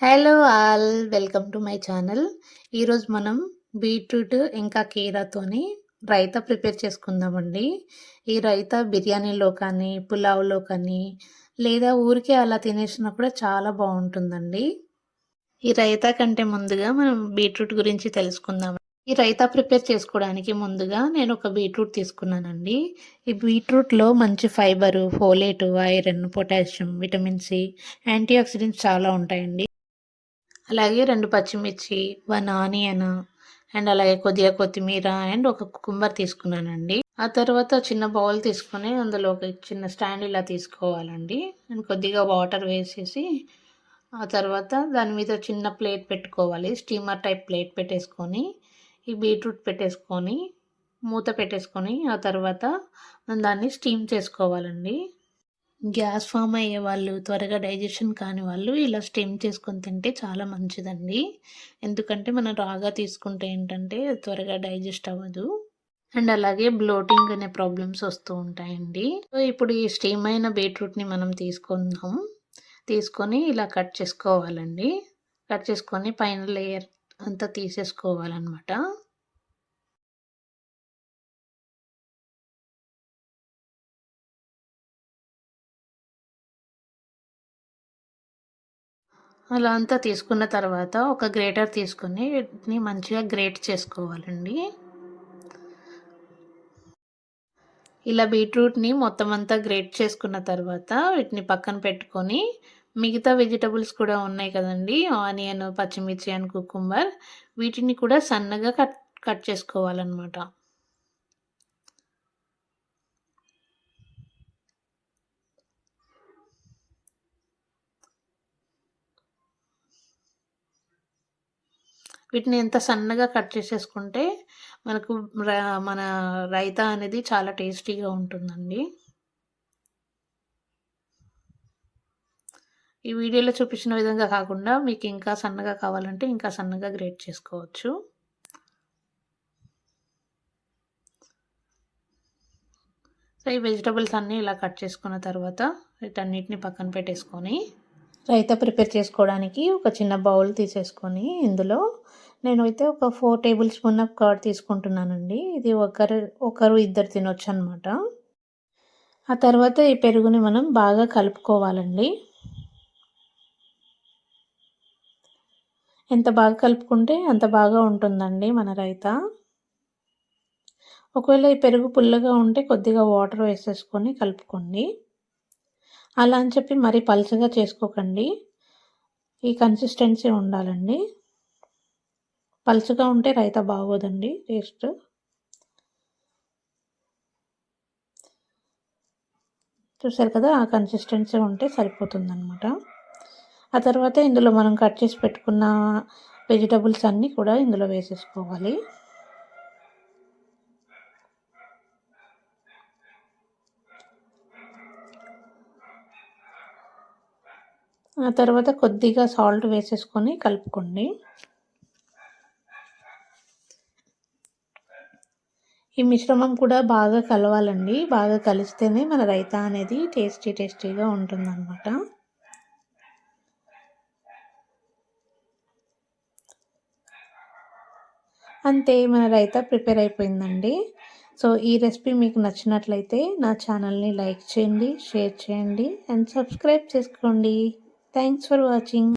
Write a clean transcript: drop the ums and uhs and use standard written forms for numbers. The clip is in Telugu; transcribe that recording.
Hello all welcome to my channel. ఈరోజు మనం బీట్రూట్ ఇంకా కీరాతోని రైతా ప్రిపేర్ చేసుకుందామండి. ఈ రైతా బిర్యానీలో కానీ, పులావ్‌లో కానీ లేదా ఊరికే అలా తినేసినా కూడా చాలా బావుంటుందండి. ఈ రైతా కంటే ముందుగా మనం బీట్రూట్ గురించి తెలుసుకుందాం. ఈ రైతా ప్రిపేర్ చేసుకోవడానికి ముందుగా నేను ఒక బీట్రూట్ తీసుకున్నానండి. ఈ బీట్రూట్‌లో మంచి fibre, folate, iron, potassium, vitamin C, antioxidants చాలా ఉంటాయండి. అలాగే 2 పచ్చిమిర్చి, 1 ఆనియన్ అండ్ అలాగే కొద్దిగా కొత్తిమీర అండ్ ఒక కుకుంబర్ తీసుకున్నానండి. ఆ తర్వాత చిన్న బౌల్ తీసుకొని అందులో ఒక చిన్న స్టాండ్ ఇలా తీసుకోవాలండి. అండ్ కొద్దిగా వాటర్ వేసేసి ఆ తర్వాత దాని మీద చిన్న ప్లేట్ పెట్టుకోవాలి. స్టీమర్ టైప్ ప్లేట్ పెట్టేసుకొని ఈ బీట్రూట్ పెట్టేసుకొని మూత పెట్టేసుకొని ఆ తర్వాత దాన్ని స్టీమ్ చేసుకోవాలండి. గ్యాస్ ఫామ్ అయ్యేవాళ్ళు, త్వరగా డైజెషన్ కాని వాళ్ళు ఇలా స్టీమ్ చేసుకొని తింటే చాలా మంచిదండి. ఎందుకంటే మనం రాగా తీసుకుంటే ఏంటంటే త్వరగా డైజెస్ట్ అవ్వదు. అండ్ అలాగే బ్లోటింగ్ అనే ప్రాబ్లమ్స్ వస్తూ ఉంటాయండి. సో, ఇప్పుడు ఈ స్టీమ్ అయిన బీట్రూట్‌ని మనం తీసుకుందాం. తీసుకొని ఇలా కట్ చేసుకోవాలండి. కట్ చేసుకొని పైన లేయర్ అంతా తీసేసుకోవాలనమాట. అలా అంతా తీసుకున్న తర్వాత ఒక గ్రేటర్ తీసుకొని వీటిని మంచిగా గ్రేట్ చేసుకోవాలండి. ఇలా బీట్రూట్‌ని మొత్తం అంతా గ్రేట్ చేసుకున్న తర్వాత వీటిని పక్కన పెట్టుకొని మిగతా వెజిటబుల్స్ కూడా ఉన్నాయి కదండీ! ఆనియన్, పచ్చిమిర్చి అండ్ కుకుంబర్ వీటిని కూడా సన్నగా కట్ కట్ చేసుకోవాలనమాట. వీటిని ఎంత సన్నగా కట్ చేసేసుకుంటే మనకు ర మన రైతా అనేది చాలా టేస్టీగా ఉంటుందండి. ఈ వీడియోలో చూపించిన విధంగా కాకుండా మీకు ఇంకా సన్నగా కావాలంటే ఇంకా సన్నగా గ్రేట్ చేసుకోవచ్చు. సో, ఈ వెజిటబుల్స్ అన్నీ ఇలా కట్ చేసుకున్న తర్వాత వీటన్నిటిని పక్కన పెట్టేసుకొని రైతా ప్రిపేర్ చేసుకోవడానికి ఒక చిన్న బౌల్ తీసేసుకొని ఇందులో నేనైతే ఒక 4 టేబుల్ స్పూన్ ఆఫ్ కర్డ్ తీసుకుంటున్నానండి. ఇది ఒకరు ఇద్దరు తినొచ్చనమాట. ఆ తర్వాత ఈ పెరుగుని మనం బాగా కలుపుకోవాలండి. ఎంత బాగా కలుపుకుంటే అంత బాగా ఉంటుందండి మన రైతా. ఒకవేళ ఈ పెరుగు పుల్లగా ఉంటే కొద్దిగా వాటర్ వేసేసుకొని కలుపుకోండి. అలా అని చెప్పి మరీ పలచగా చేసుకోకండి. ఈ కన్సిస్టెన్సీ ఉండాలండి. పలుచగా ఉంటే రైతా బాగోదండి టేస్ట్. చూసారు కదా! ఆ కన్సిస్టెన్సీ ఉంటే సరిపోతుందనమాట. ఆ తర్వాత ఇందులో మనం కట్ చేసి పెట్టుకున్న వెజిటబుల్స్ అన్నీ కూడా ఇందులో వేసేసుకోవాలి. ఆ తర్వాత కొద్దిగా సాల్ట్ వేసేసుకొని కలుపుకోండి. ఈ మిశ్రమం కూడా బాగా కలవాలండి. బాగా కలిస్తేనే మన రైతా అనేది టేస్టీగా ఉంటుందన్నమాట. అంతే మన రైతా ప్రిపేర్ అయిపోయిందండి. సో, ఈ రెసిపీ మీకు నచ్చినట్లయితే నా ఛానల్‌ని లైక్ చేయండి, షేర్ చేయండి అండ్ సబ్స్క్రైబ్ చేసుకోండి. Thanks for watching.